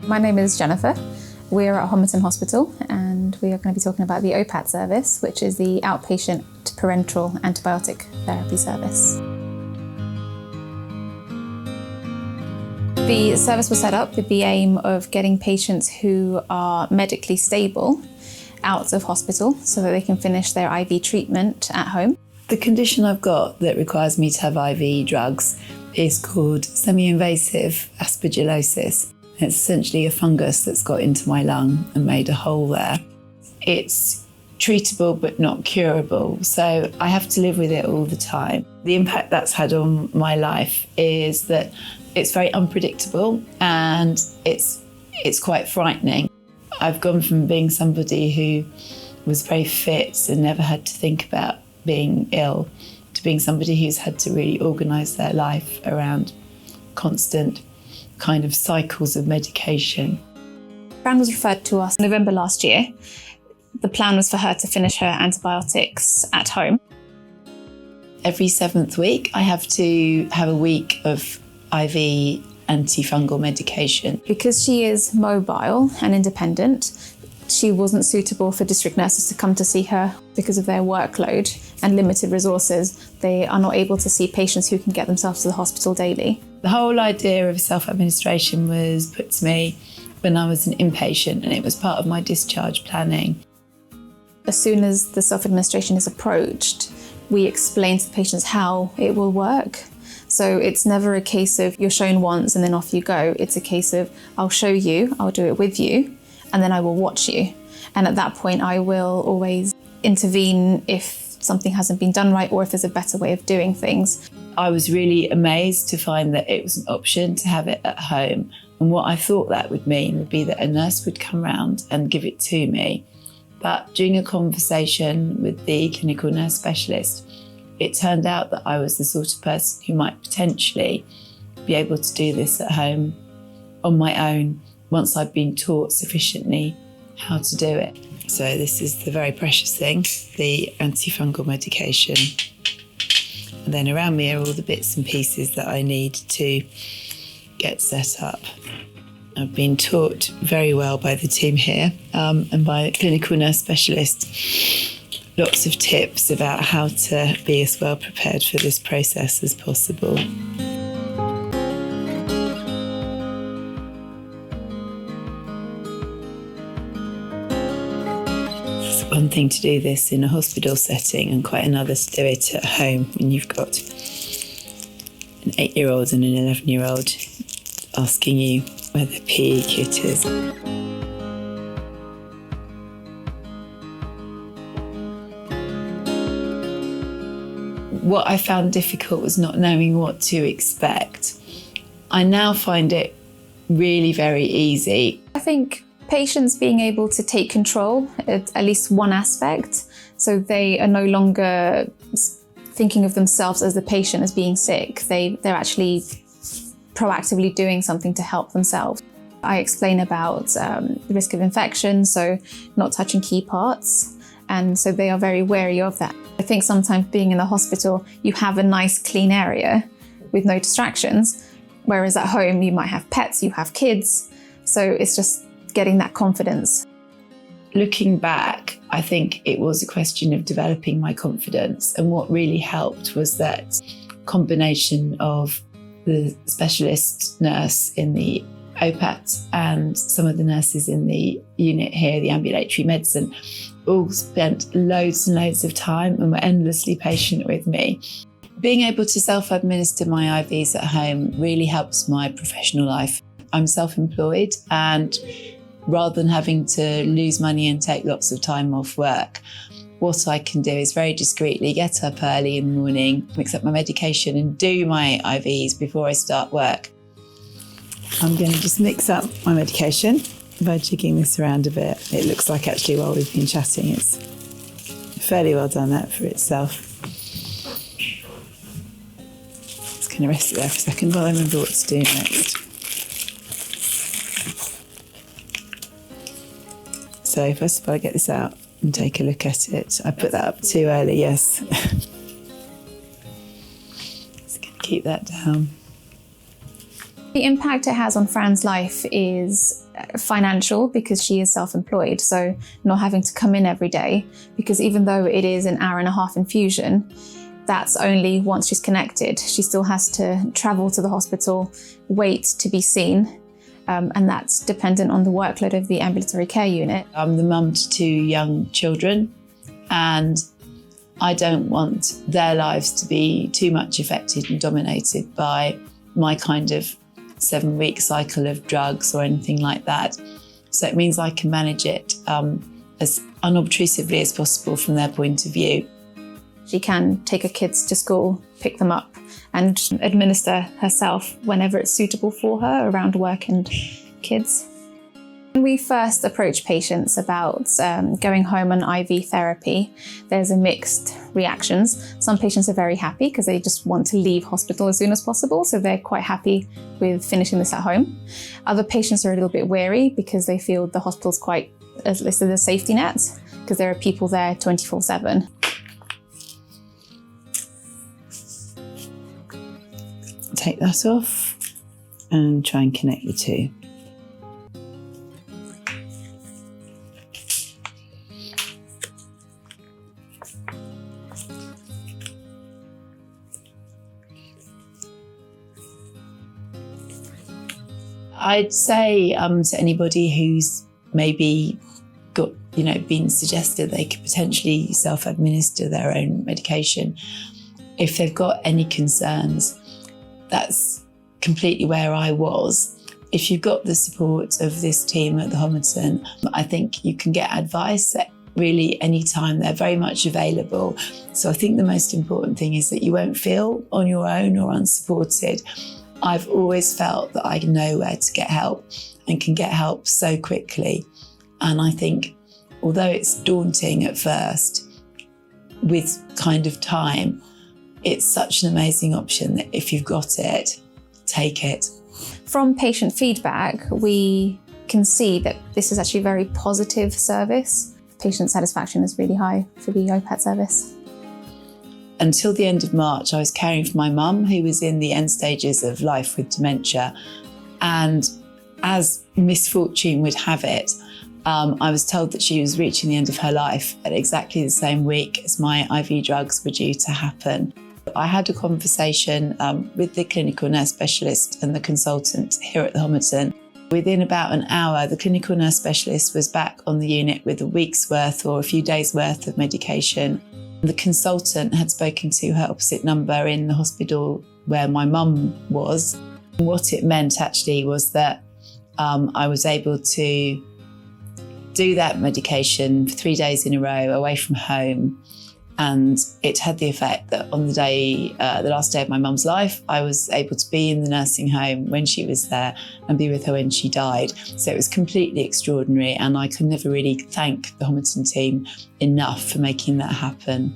My name is Jennifer. We're at Homerton Hospital and we are going to be talking about the OPAT service, which is the outpatient parenteral antibiotic therapy service. The service was set up with the aim of getting patients who are medically stable out of hospital so that they can finish their IV treatment at home. The condition I've got that requires me to have IV drugs is called semi-invasive aspergillosis. It's essentially a fungus that's got into my lung and made a hole there. It's treatable but not curable, so I have to live with it all the time. The impact that's had on my life is that it's very unpredictable and it's quite frightening. I've gone from being somebody who was very fit and never had to think about being ill to being somebody who's had to really organise their life around constant kind of cycles of medication. Fran was referred to us in November last year. The plan was for her to finish her antibiotics at home. Every 7th week, I have to have a week of IV antifungal medication. Because she is mobile and independent, she wasn't suitable for district nurses to come to see her because of their workload and limited resources. They are not able to see patients who can get themselves to the hospital daily. The whole idea of self-administration was put to me when I was an inpatient, and it was part of my discharge planning. As soon as the self-administration is approached, we explain to the patients how it will work. So it's never a case of you're shown once and then off you go. It's a case of I'll show you, I'll do it with you, and then I will watch you. And at that point, I will always intervene if something hasn't been done right or if there's a better way of doing things. I was really amazed to find that it was an option to have it at home. And what I thought that would mean would be that a nurse would come round and give it to me. But during a conversation with the clinical nurse specialist, it turned out that I was the sort of person who might potentially be able to do this at home on my own once I'd been taught sufficiently how to do it. So this is the very precious thing, the antifungal medication. And then around me are all the bits and pieces that I need to get set up. I've been taught very well by the team here and by a clinical nurse specialist, lots of tips about how to be as well prepared for this process as possible. It's one thing to do this in a hospital setting and quite another to do it at home when you've got an 8-year-old and an 11-year-old asking you where the PE kit is. What I found difficult was not knowing what to expect. I now find it really very easy. I think patients being able to take control at least one aspect, so they are no longer thinking of themselves as the patient as being sick. They're actually proactively doing something to help themselves. I explain about the risk of infection, so not touching key parts, and so they are very wary of that. I think sometimes being in the hospital, you have a nice clean area with no distractions, whereas at home you might have pets, you have kids, so it's just getting that confidence. Looking back, I think it was a question of developing my confidence, and what really helped was that combination of the specialist nurse in the OPAT and some of the nurses in the unit here, the ambulatory medicine, all spent loads and loads of time and were endlessly patient with me. Being able to self-administer my IVs at home really helps my professional life. I'm self-employed, and rather than having to lose money and take lots of time off work, what I can do is very discreetly get up early in the morning, mix up my medication and do my IVs before I start work. I'm going to just mix up my medication by jigging this around a bit. It looks like actually while we've been chatting it's fairly well done that for itself. Just going to rest it there for a second while I remember what to do next. So first of all I get this out and take a look at it. I put that up too early, yes. Just going to keep that down. The impact it has on Fran's life is financial because she is self-employed, so not having to come in every day, because even though it is an hour and a half infusion, that's only once she's connected. She still has to travel to the hospital, wait to be seen, and that's dependent on the workload of the ambulatory care unit. I'm the mum to 2 young children, and I don't want their lives to be too much affected and dominated by my kind of 7-week cycle of drugs or anything like that. So it means I can manage it as unobtrusively as possible from their point of view. She can take her kids to school, pick them up, and administer herself whenever it's suitable for her around work and kids. When we first approach patients about going home on IV therapy, there's a mixed reactions. Some patients are very happy because they just want to leave hospital as soon as possible, so they're quite happy with finishing this at home. Other patients are a little bit wary because they feel the hospital's quite listed as a safety net because there are people there 24/7. Take that off and try and connect the two. I'd say to anybody who's maybe got, been suggested they could potentially self-administer their own medication, if they've got any concerns, that's completely where I was. If you've got the support of this team at the Homerton, I think you can get advice at really any time. They're very much available. So I think the most important thing is that you won't feel on your own or unsupported. I've always felt that I know where to get help and can get help so quickly. And I think, although it's daunting at first, with kind of time, it's such an amazing option that if you've got it, take it. From patient feedback, we can see that this is actually a very positive service. Patient satisfaction is really high for the OPAT service. Until the end of March, I was caring for my mum, who was in the end stages of life with dementia. And as misfortune would have it, I was told that she was reaching the end of her life at exactly the same week as my IV drugs were due to happen. I had a conversation with the clinical nurse specialist and the consultant here at the Homerton. Within about an hour, the clinical nurse specialist was back on the unit with a week's worth or a few days' worth of medication. The consultant had spoken to her opposite number in the hospital where my mum was. What it meant actually was that I was able to do that medication for 3 days in a row away from home. And it had the effect that on the last day of my mum's life, I was able to be in the nursing home when she was there and be with her when she died. So it was completely extraordinary, and I could never really thank the Homerton team enough for making that happen.